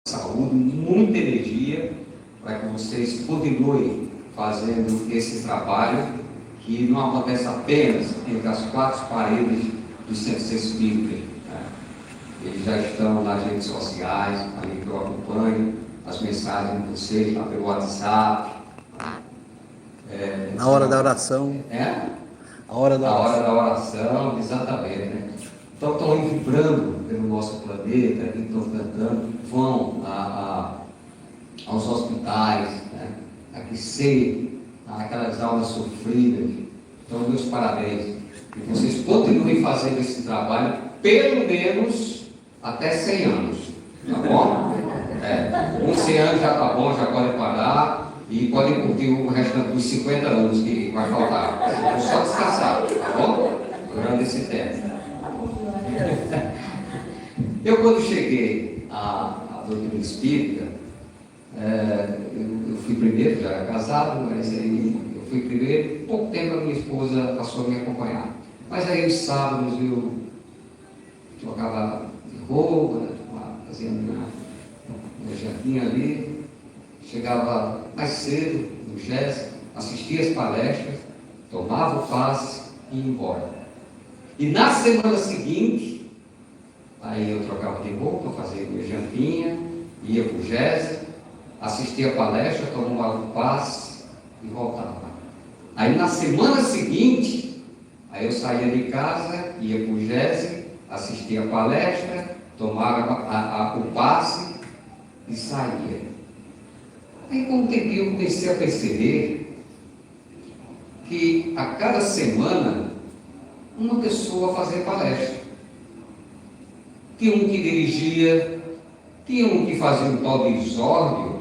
saúde, muita energia, para que vocês continuem fazendo esse trabalho, que não acontece apenas entre as quatro paredes do Centro Espírita. Né? Eles já estão nas redes sociais, ali que eu acompanho, as mensagens de vocês, lá pelo WhatsApp. Na hora da oração. A hora da oração, exatamente. Né? Então estão vibrando pelo nosso planeta, estão cantando, vão aos hospitais, né? Aquecer aquelas almas sofridas. Então, meus parabéns. E vocês continuem fazendo esse trabalho, pelo menos até 100 anos. Tá bom? Uns 100 anos já está bom, já podem parar e podem curtir o restante dos 50 anos que vai faltar. Vou só descansar, tá bom? Durante esse tempo. Eu, quando cheguei à doutrina espírita, eu fui primeiro, já era casado, mas aí eu fui primeiro, pouco tempo a minha esposa passou a me acompanhar. Mas aí os sábados eu jogava de roupa, fazia minha jardim ali, chegava mais cedo no GES, assistia as palestras, tomava o passe e ia embora. E na semana seguinte, aí eu trocava de roupa, fazia minha jantinha, ia para o GES, assistia a palestra, tomava o passe e voltava. Aí na semana seguinte, aí eu saía de casa, ia para o GES, assistia a palestra, tomava o passe e saía. Aí com o tempo eu comecei a perceber que a cada semana uma pessoa fazia palestra. Tinha um que dirigia, tinha um que fazia um tal de exórdio,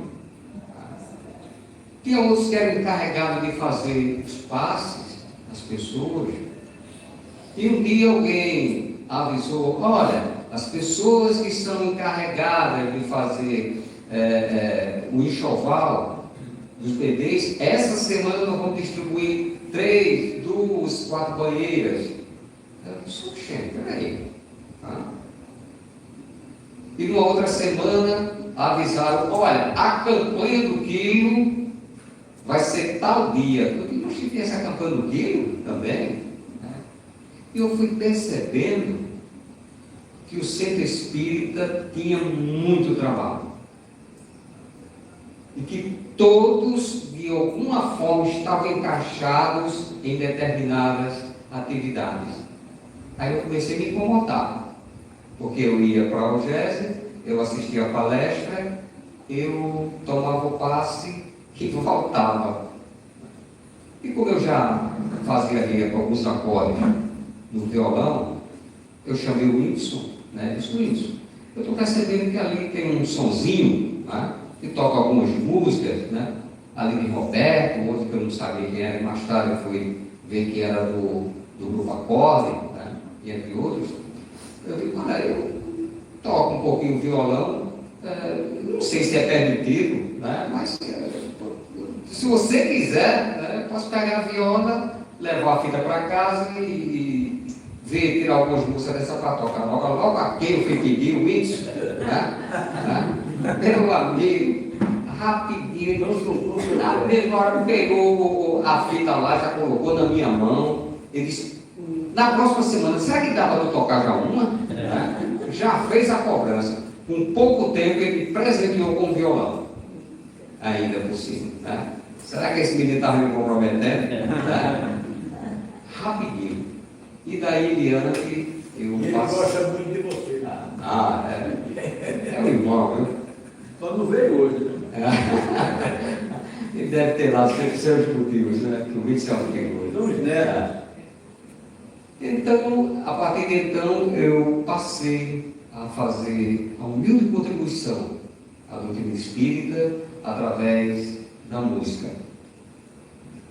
tinha outros que eram encarregados de fazer os passes às pessoas. E um dia alguém avisou: olha, as pessoas que são encarregadas de fazer o enxoval dos bebês, essa semana nós vamos distribuir 3, 2, 4 banheiras. Eu disse: gente, peraí. E numa outra semana avisaram: olha, a campanha do quilo vai ser tal dia. Eu disse: não tinha essa campanha do quilo também? E eu fui percebendo que o Centro Espírita tinha muito trabalho. E que todos, de alguma forma, estavam encaixados em determinadas atividades. Aí eu comecei a me incomodar, porque eu ia para a UGES, eu assistia a palestra, eu tomava o passe e voltava. E como eu já fazia ali alguns acordes no violão, eu chamei o Wilson, né? Disse: Wilson, eu estou percebendo que ali tem um sonzinho, né? Que toca algumas músicas, né? Ali de Roberto, outro que eu não sabia quem era, e mais tarde eu fui ver que era do grupo Acorde, né? E entre outros. Eu digo: olha, eu toco um pouquinho o violão, não sei se é permitido, né? Mas se você quiser, né? Posso pegar a viola, levar a fita para casa e ver, tirar algumas músicas dessa para tocar. Logo aqui eu fui pedir o Wilson, né? Meu amigo, rapidinho, na mesma hora pegou a fita lá, já colocou na minha mão. Ele disse: na próxima semana, será que dá para eu tocar já uma? Né? Já fez a cobrança. Com pouco tempo ele presenteou com o violão. Ainda por cima. Né? Será que esse menino estava me comprometendo? Né? Rapidinho. E daí, Eliana, que eu faço. Ele gosta muito de você. É um irmão, viu? Só não veio hoje. Ele deve ter lá seus motivos, né? Que o vídeo se alqueou. Vamos nessa. Então, a partir de então, eu passei a fazer a humilde contribuição à doutrina espírita através da música.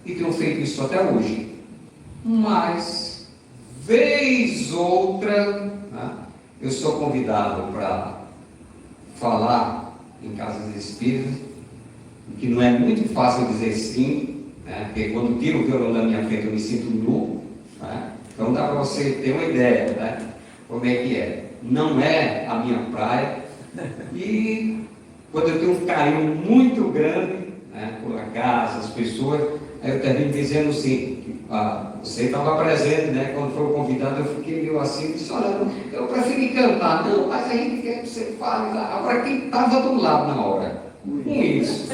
E tenho feito isso até hoje. Mas, vez outra, né, eu sou convidado para falar em casas espíritas, que não é muito fácil dizer sim, né, porque quando tiro o violão da minha frente eu me sinto nu, né, então dá para você ter uma ideia, né, como é que é. Não é a minha praia, e quando eu tenho um carinho muito grande, né, por a casa, as pessoas, aí eu termino dizendo assim, você estava presente, né, quando foi convidado, eu fiquei meio assim, disse, olha, eu prefiro cantar, não, mas a gente quer que você fale, agora quem estava do lado na hora, com isso,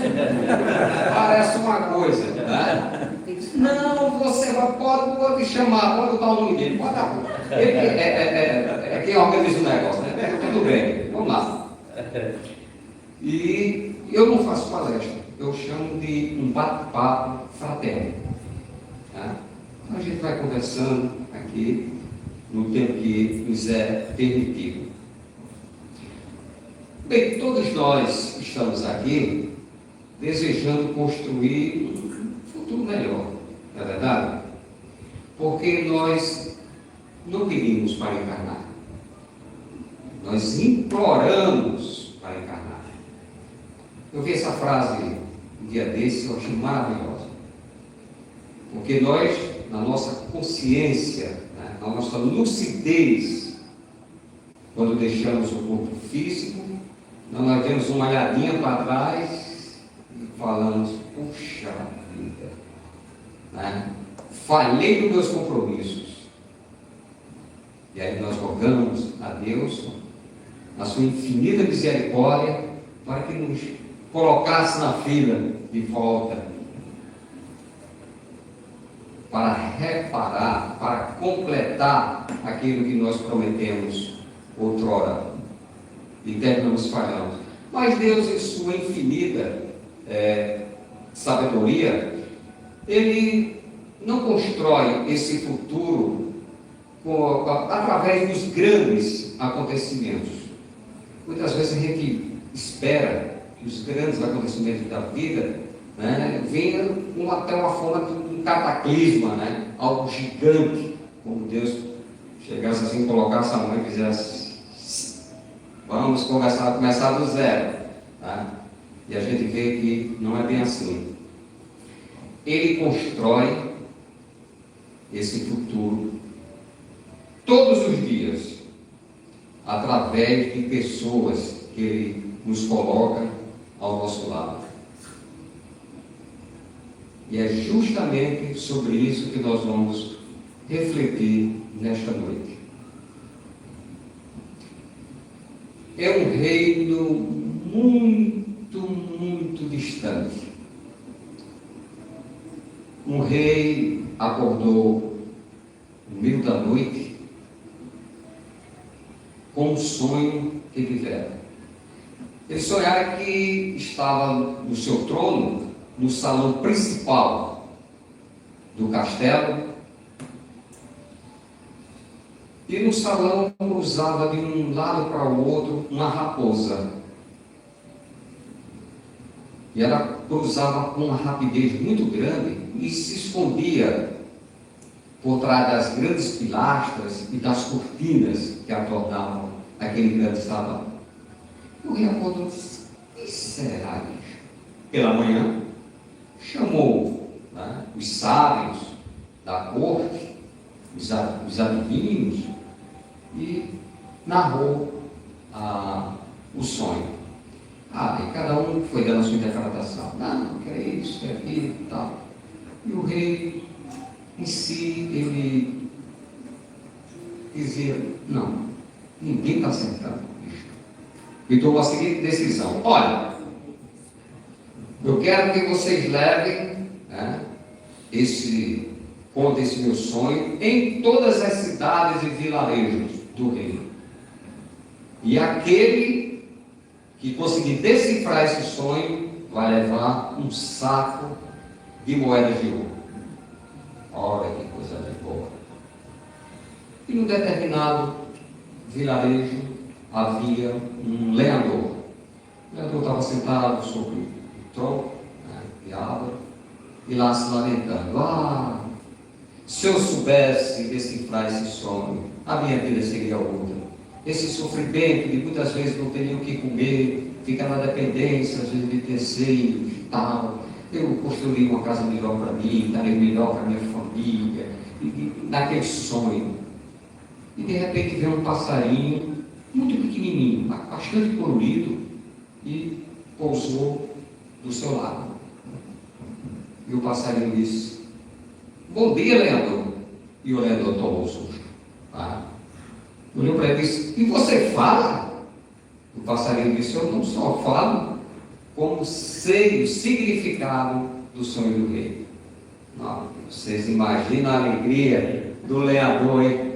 parece uma coisa, né? Não, você pode chamar, pode botar o nome dele, pode dar. Ele é quem organiza o negócio, né? Tudo bem, vamos lá. E eu não faço palestra, eu chamo de um bate-papo fraterno. Tá? Então a gente vai conversando aqui no tempo que nos é permitido. Bem, todos nós estamos aqui desejando construir um futuro melhor, não é verdade? Porque nós não pedimos para encarnar, nós imploramos para encarnar. Eu vi essa frase um dia desse, eu achei maravilhosa. Porque nós, na nossa consciência, né, na nossa lucidez, quando deixamos o corpo físico, nós demos uma olhadinha para trás e falamos, puxa vida, né? Falhei nos meus compromissos. E aí nós rogamos a Deus, na sua infinita misericórdia, para que nos colocasse na fila de volta, para reparar, para completar aquilo que nós prometemos outrora e terminamos falhando. Mas Deus, em sua infinita sabedoria, Ele não constrói esse futuro através dos grandes acontecimentos. Muitas vezes a gente espera que os grandes acontecimentos da vida, né, venham até uma forma de um cataclisma, né, algo gigante, como Deus chegasse assim, colocasse a mão e fizesse, vamos começar do zero. Tá? E a gente vê que não é bem assim. Ele constrói esse futuro todos os dias, através de pessoas que Ele nos coloca ao nosso lado. E é justamente sobre isso que nós vamos refletir nesta noite. É um reino muito, muito distante. Um rei acordou no meio da noite com um sonho que tivera. Ele sonhara que estava no seu trono, no salão principal do castelo, e no salão cruzava de um lado para o outro uma raposa. E ela cruzava com uma rapidez muito grande e se escondia por trás das grandes pilastras e das cortinas que adornavam aquele grande salão. O rei acordou e disse, o que será isso? Pela manhã, chamou, né, os sábios da corte, os adivinhos, e narrou o sonho. E cada um foi dando a sua interpretação. Não, que é isso, que é aquilo e tal. E o rei, em si, ele dizia, não, ninguém está acertando isso. E tomou a seguinte decisão, olha, eu quero que vocês levem, né, contem esse meu sonho em todas as cidades e vilarejos do reino. E aquele que conseguir decifrar esse sonho vai levar um saco de moedas de ouro. Olha que coisa de boa. E num determinado vilarejo havia um lenhador. O lenhador estava sentado sobre o tronco, né, de árvore, e lá se lamentando. Se eu soubesse decifrar esse sonho, a minha vida seria outra. Esse sofrimento de muitas vezes não ter nem o que comer, ficar na dependência, às vezes de terceiros e tal. Eu construí uma casa melhor para mim, darei melhor para minha família, e naquele sonho. E de repente vem um passarinho, muito pequenininho, bastante colorido, e pousou do seu lado. E o passarinho disse: bom dia, lenhador. E o lenhador tomou o susto. Tá? Olhou para ele e disse: e você fala? O passarinho disse: eu não só falo, como sei o significado do sonho do rei. Não, vocês imaginam a alegria do lenhador, hein?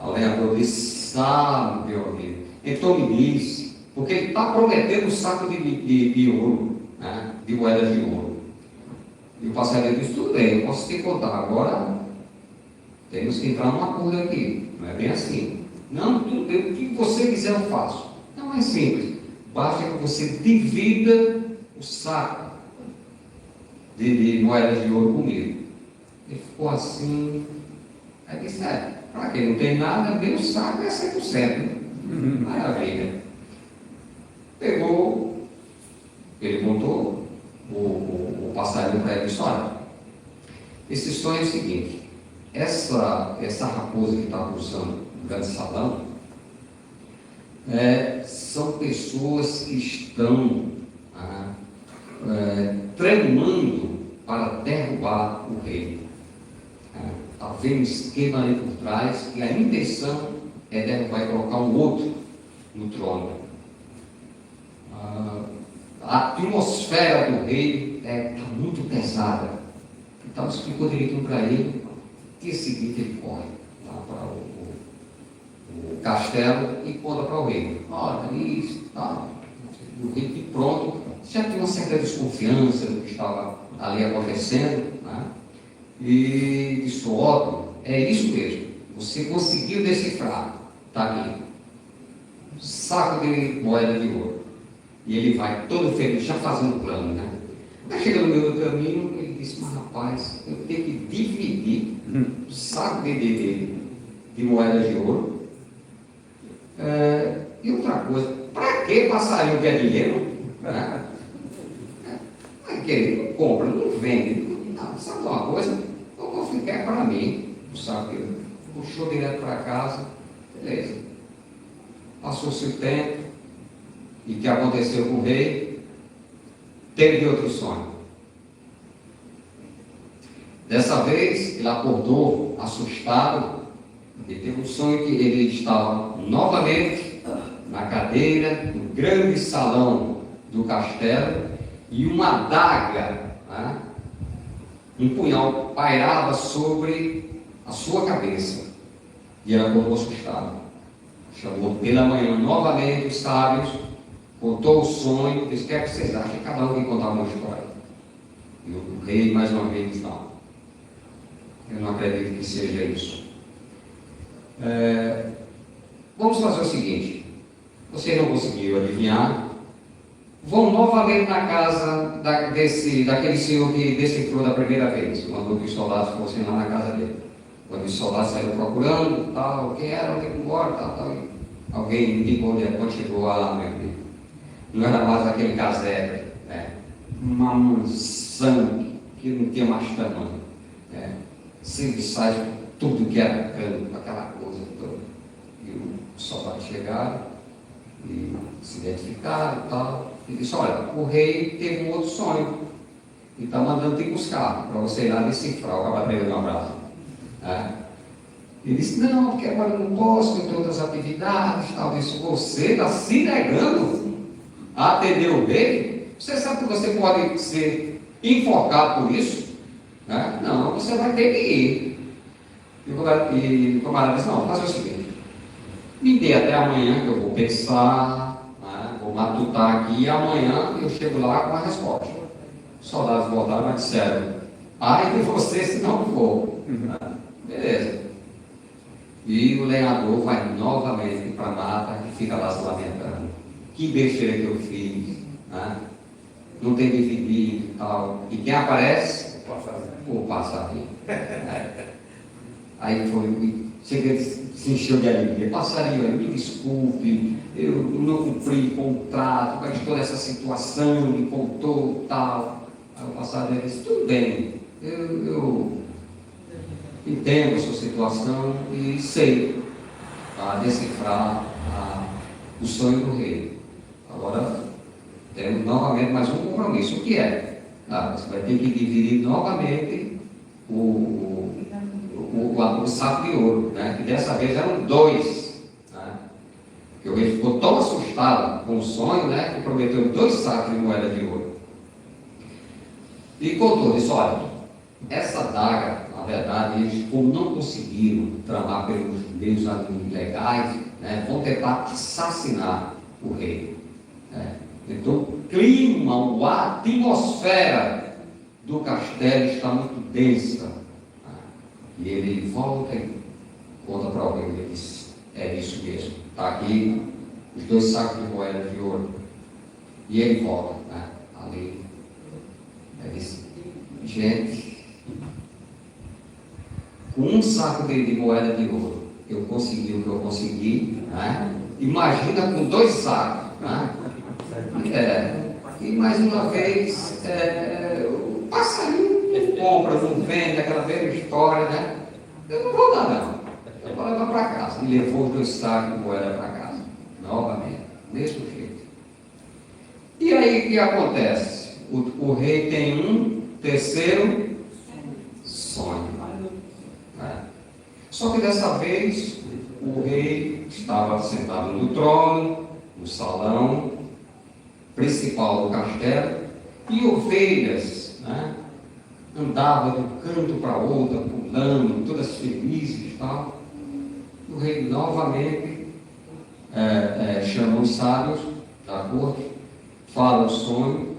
O lenhador disse: meu amigo, então me diz, porque ele está prometendo um saco de ouro, né? De moedas de ouro. E o passarinho disse: tudo bem, eu posso te contar, agora temos que entrar num acordo aqui, não é bem assim. Não, tudo bem, o que você quiser eu faço. Não é simples, basta que você divida o saco de moedas de ouro comigo. Ele ficou assim, aí disse: para quem não tem nada, bem o saco é 100%. Maravilha. Pegou, ele contou o passarinho para ele: olha, esse sonho é o seguinte, essa raposa que está cruzando o grande salão, são pessoas que estão tramando para derrubar o rei. Está vendo um esquema ali por trás, e a intenção é derrubar e colocar um outro no trono. A atmosfera do rei está muito pesada. Então explicou direitinho para ele. Dia seguinte ele corre lá para o castelo e conta para o rei: olha, isso, tá. O rei que pronto, já tinha uma certa desconfiança do que estava ali acontecendo, né? E disse: óbvio, é isso mesmo, você conseguiu decifrar, está aqui, saco de moeda de ouro. E ele vai todo feliz, já fazendo plano, né? Aí chega no meio do caminho, ele disse: mas rapaz, eu tenho que dividir o saco de moedas de ouro. E outra coisa, para que passarinho quer dinheiro? Que ele compra, não vende. Não, sabe uma coisa? Eu vou ficar para mim. O saco dele puxou direto para casa. Beleza. Passou-se o tempo. E o que aconteceu com o rei? Teve outro sonho. Dessa vez ele acordou assustado e teve um sonho que ele estava novamente na cadeira, no grande salão do castelo, e uma adaga, né, um punhal pairava sobre a sua cabeça. E ele acordou assustado. Chamou pela manhã novamente os sábios, contou o sonho, disse: o que é que vocês acham? Cada um tem que contar uma história. E o rei mais uma vez disse: não, eu não acredito que seja isso. Vamos fazer o seguinte: vocês não conseguiram adivinhar, vão novamente na casa daquele senhor que decifrou da primeira vez, mandou que os soldados fossem lá na casa dele. Quando os soldados saíram procurando, tal, quem era, onde embora, tal, alguém indicou onde chegou lá, meu amigo. Não era mais aquele casebre, uma mansão que não tinha mais tamanho, serviçais, tudo que era canto, aquela coisa toda. E os soldados chegaram e se identificaram e tal. E disse: olha, o rei teve um outro sonho e está mandando te buscar para você ir lá decifrar. O cavaleiro deu um abraço. Ele disse: não, porque agora eu não posso, eu tenho outras atividades, tal. Disse: você está se negando a atender o rei? Você sabe que você pode ser enforcado por isso? Não, você vai ter que ir. E o camarada disse: não, faça o seguinte, me dê até amanhã que eu vou pensar, vou matutar aqui, e amanhã eu chego lá com a resposta. Os soldados voltaram e disseram: ai de você se não for. Beleza. E o lenhador vai novamente para a mata e fica lá se lamentando: que besteira que eu fiz, não tem dividido e tal. E quem aparece? O passarinho. Aí se encheu de alegria: passarinho, me desculpe, eu não cumpri o contrato, mas toda essa situação me contou e tal. Aí o passarinho disse: tudo bem, eu entendo a sua situação e sei decifrar o sonho do rei. Agora temos novamente mais um compromisso. O que é? Você vai ter que dividir novamente o saco de ouro, né? Que dessa vez eram 2. Né? Porque o rei ficou tão assustado com o sonho, né? Que prometeu 2 sacos de moeda de ouro. E contou, disse: olha, essa daga, na verdade, eles, como não conseguiram tramar pelos meios legais, né, vão tentar assassinar o rei. Né? Então, o clima, a atmosfera do castelo está muito densa. Né? E ele volta e conta para alguém, ele diz: é isso mesmo, está aqui os 2 sacos de moeda de ouro. E ele volta, né, ali. Ele disse: gente, com um saco de moeda de ouro, eu consegui o que eu consegui, né? Imagina com 2 sacos, né? E mais uma vez, o passarinho não compra, não vende, aquela velha história, né? Eu não vou dar, não. Eu vou levar para casa. E levou os 2 sacos de moeda para casa, novamente, mesmo jeito. E aí o que acontece? O rei tem um terceiro sonho. Né? Só que dessa vez o rei estava sentado no trono, no salão principal do castelo, e ovelhas, né, andavam de um canto para outro, pulando, todas felizes e tal. O rei novamente chamou os sábios da corte, fala o sonho,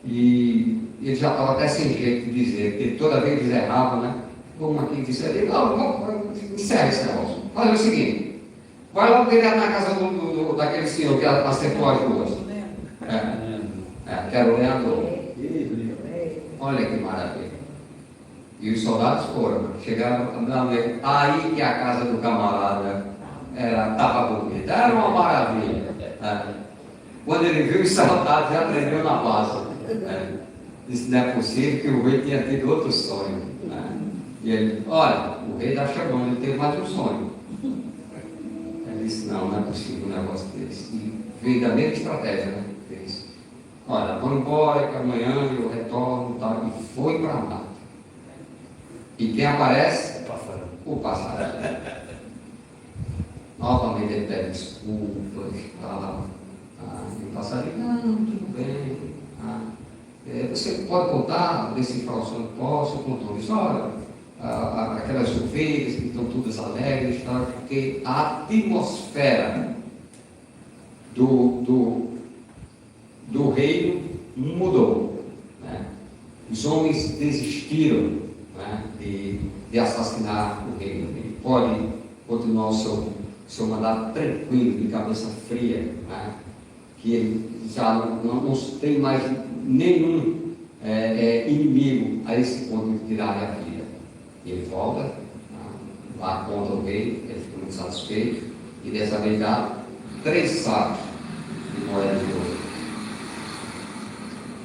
e ele já estava até sem jeito de dizer, porque toda vez eles erravam, né? Como aqui disse, ele, não, encerra esse negócio. Olha o seguinte, vai lá direto na casa daquele senhor que acertou as duas. Que era o Leandro. Olha que maravilha. E os soldados foram, chegaram aí que a casa do camarada estava bonita, era uma maravilha. Quando ele viu os soldados, já aprendeu na base. Disse: não é possível que o rei tenha tido outro sonho. E ele: olha, o rei está chamando, ele teve mais um sonho. Ele disse: não é possível um negócio desse. E veio da mesma estratégia, né? Fez: olha, vamos embora, que amanhã eu retorno, tal. E foi para a mata. E quem aparece? O passarinho. Novamente ele pede desculpas, tal. E o passarinho: não, tudo bem. Você pode contar, decifrar o sonho? Posso, contou isso. Olha, aquelas ovelhas que estão todas alegres, tá? Porque a atmosfera do reino mudou. Né? Os homens desistiram, né, de assassinar o reino. Ele pode continuar o seu mandato tranquilo, de cabeça fria, né? Que ele já não tem mais nenhum inimigo a esse ponto de tirar a vida. E ele volta, né, lá contra o rei, ele fica muito satisfeito, e dessa vez dá 3 sacos de moeda de ouro.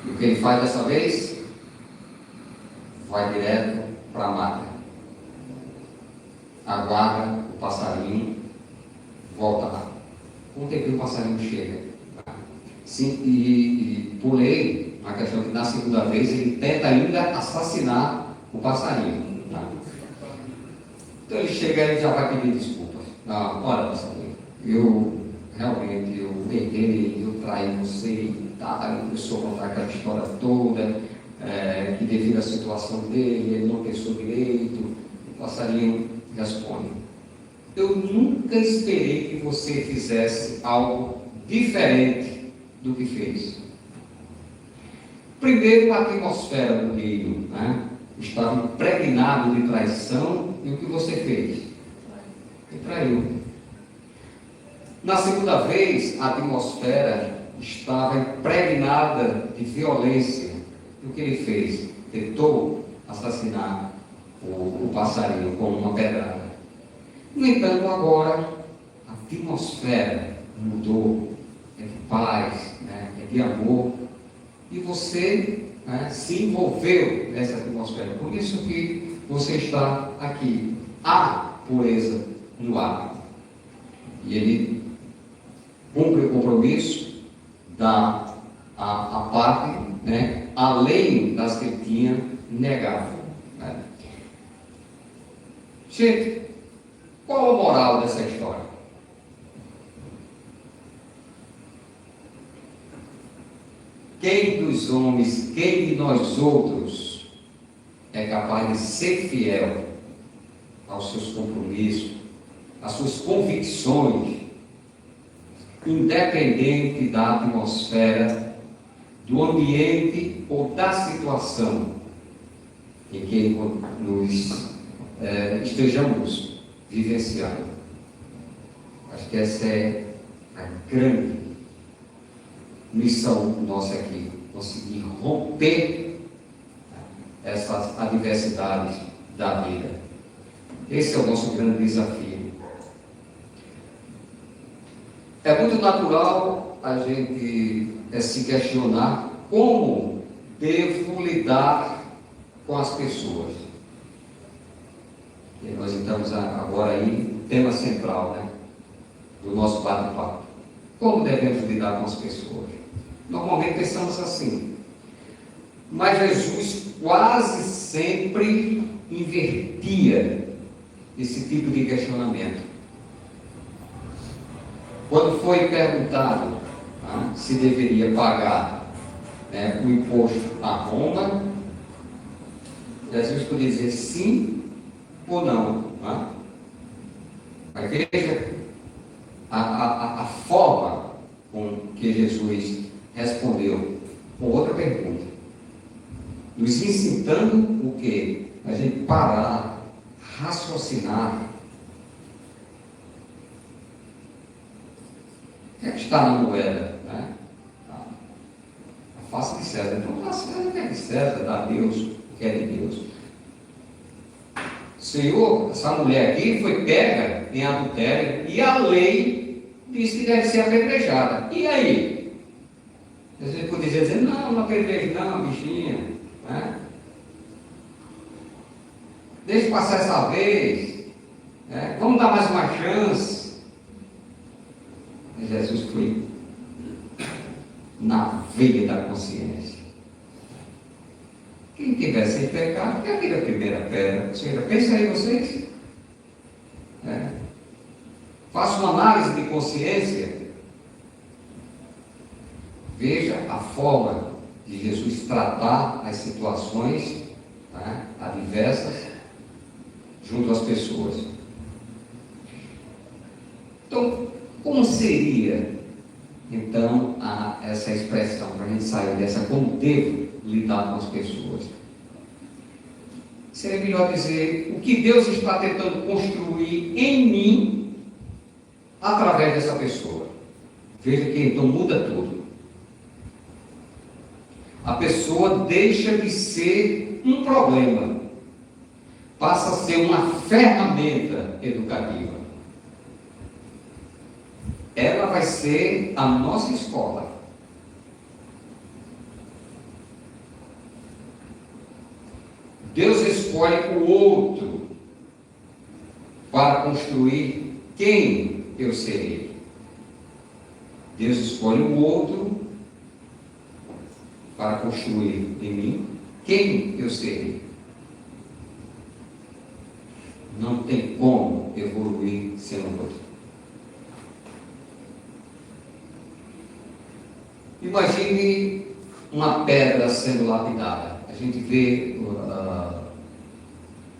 E o que ele faz dessa vez? Vai direto para a mata, aguarda o passarinho, volta lá. Com o tempo o passarinho chega. Sim, e pulei a questão que na segunda vez ele tenta ainda assassinar o passarinho. Tá? Então ele chega e já vai pedir desculpas. Olha, passarinho, eu realmente errei, eu traí você, tá? Ele começou a contar aquela história toda, que devido à situação dele, ele não pensou direito. O passarinho responde: eu nunca esperei que você fizesse algo diferente do que fez. Primeiro, a atmosfera do reino, né, estava impregnado de traição, e o que você fez? Você traiu. Na segunda vez, a atmosfera estava impregnada de violência, e o que ele fez? Tentou assassinar o passarinho com uma pedrada. No entanto, agora a atmosfera mudou, é de paz, né, é de amor, e você, né, se envolveu nessa atmosfera. Por isso que você está aqui. Há pureza no ar. E ele cumpre o compromisso, dá a parte, né, além das que ele tinha, negava. Né? Gente, qual a moral dessa história? Quem dos homens, quem de nós outros é capaz de ser fiel aos seus compromissos, às suas convicções, independente da atmosfera, do ambiente ou da situação em que nos estejamos vivenciando? Acho que essa é a grande missão nossa aqui, conseguir romper essas adversidades da vida. Esse é o nosso grande desafio. É muito natural a gente se questionar como devo lidar com as pessoas. E nós estamos agora aí no tema central, né, do nosso bate-papo. Como devemos lidar com as pessoas? Normalmente pensamos assim, mas Jesus quase sempre invertia esse tipo de questionamento. Quando foi perguntado se deveria pagar o imposto a Roma, Jesus podia dizer sim ou não. Mas veja a forma com que Jesus respondeu com outra pergunta, nos incitando o quê? A gente parar, raciocinar. O que é que está na moeda? Né? A face de César. Então, a César o que é de César, dá a Deus o que é de Deus. Senhor, essa mulher aqui foi pega em adultério e a lei diz que deve ser apedrejada. E aí? A gente poderia dizer, não apedreje não, bichinha. Né? Deixa passar essa vez. Né? Vamos dar mais uma chance. Jesus foi na veia da consciência. Quem tiver sem pecado, que atire a primeira pedra. Pensa aí vocês. Faça uma análise de consciência. Veja a forma de Jesus tratar as situações adversas junto às pessoas. Então, como seria, então, essa expressão, para a gente sair dessa, como devo lidar com as pessoas? Seria melhor dizer, o que Deus está tentando construir em mim, através dessa pessoa. Veja que então muda tudo. A pessoa deixa de ser um problema, passa a ser uma ferramenta educativa. Ela vai ser a nossa escola. Deus escolhe o outro para construir quem eu serei. Deus escolhe o outro para construir em mim quem eu serei. Não tem como evoluir sendo outro. Imagine uma pedra sendo lapidada. A gente vê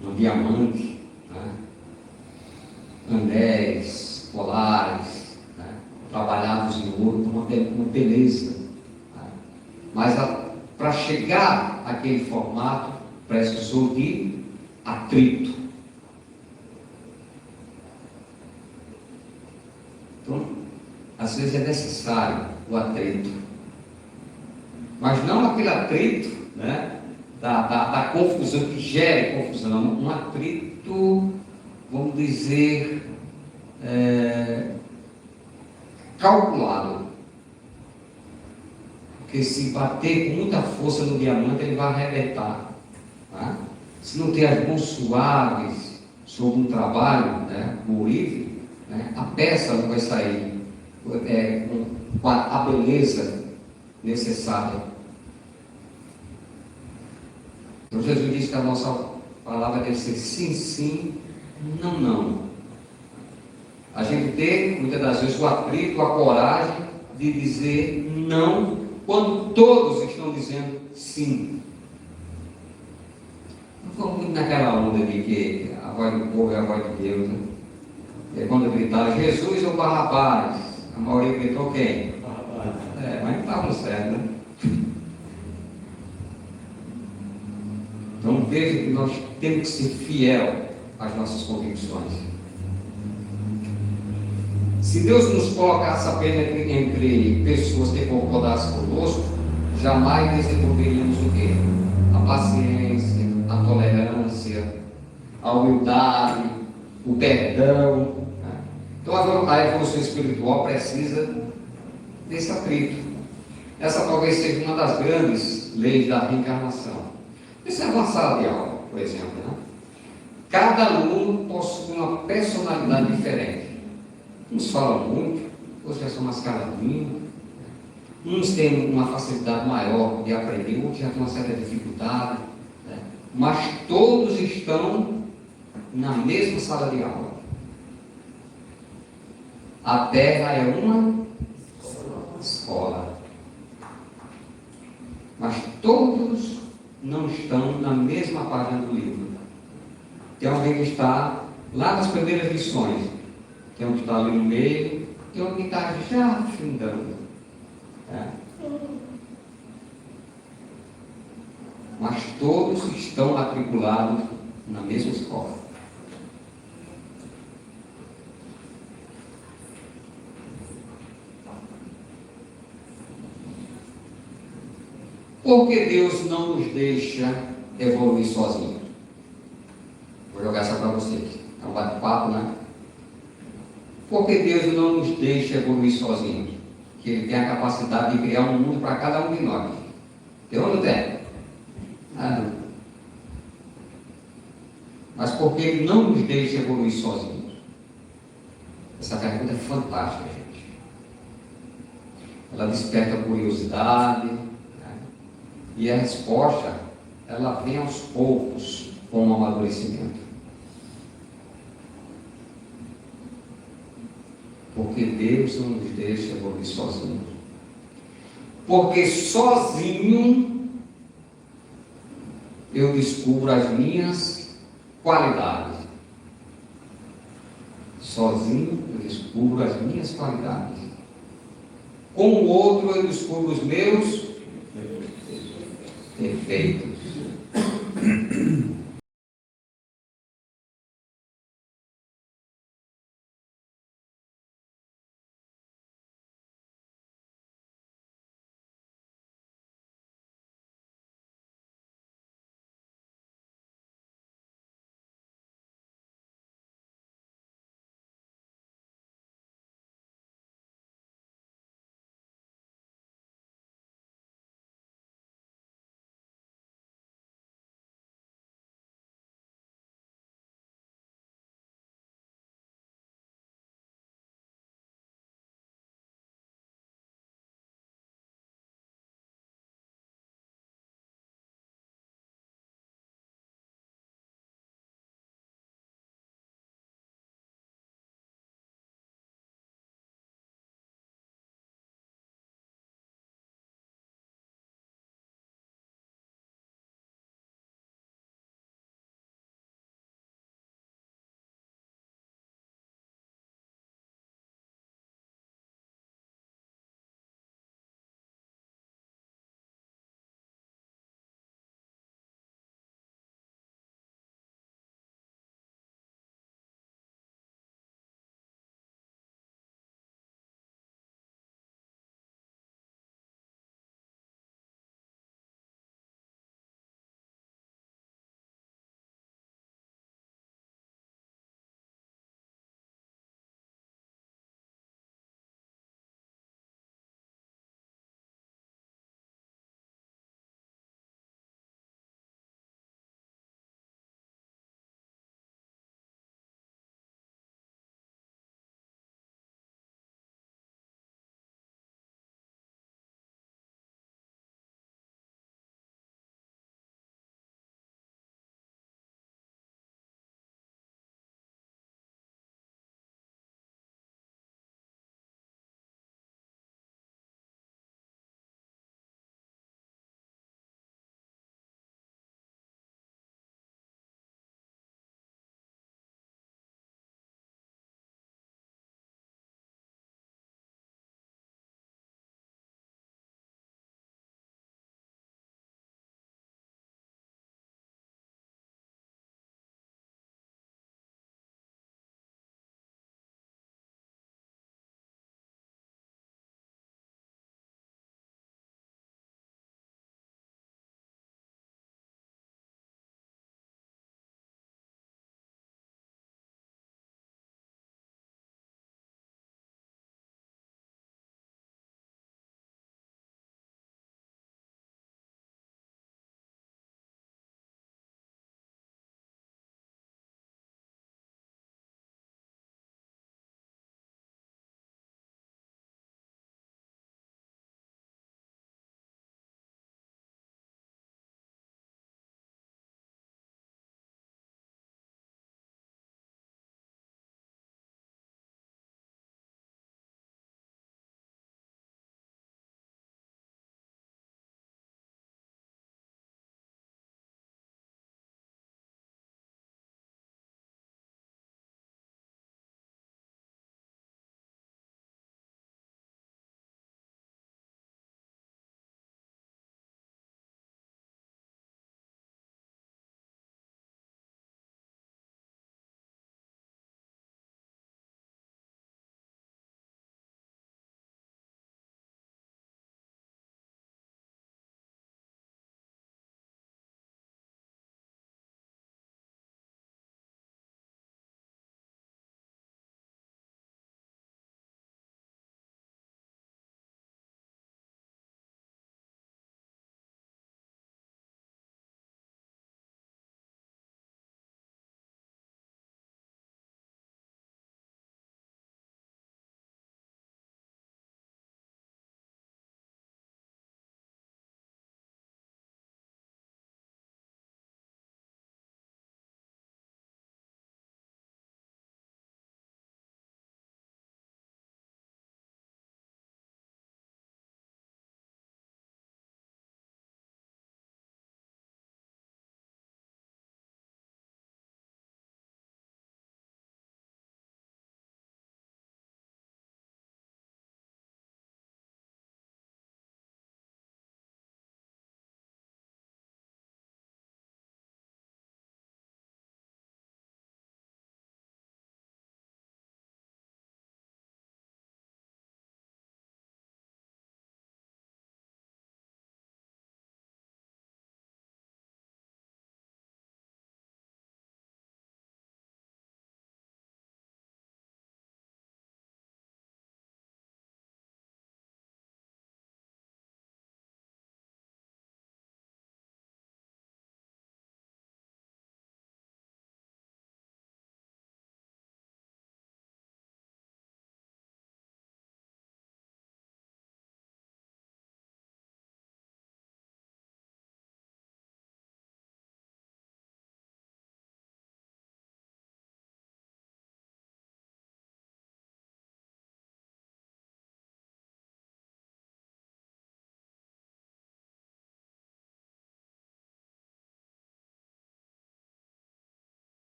no diamante, anéis, colares, trabalhados em ouro, com uma beleza. Mas para chegar àquele formato, precisou de atrito. Então, às vezes é necessário o atrito. Mas não aquele atrito, da confusão, que gere confusão. Um atrito, vamos dizer, calculado. Porque se bater com muita força no diamante, ele vai arrebentar. Se não ter as mãos suaves sobre um trabalho morível, a peça não vai sair com a beleza necessária. Então Jesus disse que a nossa palavra deve ser sim, sim, não, não. A gente tem, muitas das vezes, o atrito, a coragem de dizer não, quando todos estão dizendo sim. Não ficamos muito naquela onda de que a voz do povo é a voz de Deus, né? E quando gritaram Jesus ou Barrabás, a maioria gritou quem? Barrabás. Mas não estavam certos, né? Então veja que nós temos que ser fiel às nossas convicções. Se Deus nos colocasse apenas entre pessoas que concordassem conosco, jamais desenvolveríamos o quê? A paciência, a tolerância, a humildade, o perdão. Então a evolução espiritual precisa desse atrito. Essa talvez seja uma das grandes leis da reencarnação. Isso é uma sala de aula, por exemplo, né? Cada aluno possui uma personalidade diferente. Uns falam muito, outros já são mais caladinhos. Uns têm uma facilidade maior de aprender, outros já têm uma certa dificuldade. Né? Mas todos estão na mesma sala de aula. A Terra é uma escola. Mas todos não estão na mesma página do livro. Tem alguém que está lá nas primeiras lições, tem um que está ali no meio, tem um que está já afundando. Mas todos estão matriculados na mesma escola. Por que Deus não nos deixa evoluir sozinho? Vou jogar essa para vocês. É um bate-papo, né? Por que Deus não nos deixa evoluir sozinho? Que Ele tem a capacidade de criar um mundo para cada um de nós. Tem ou não tem? Não. Mas por que Ele não nos deixa evoluir sozinhos? Essa pergunta é fantástica, gente. Ela desperta curiosidade. E a resposta, ela vem aos poucos com o amadurecimento. Porque Deus não nos deixa evoluir sozinho. Porque sozinho eu descubro as minhas qualidades. Sozinho eu descubro as minhas qualidades. Com o outro eu descubro os meus defeitos.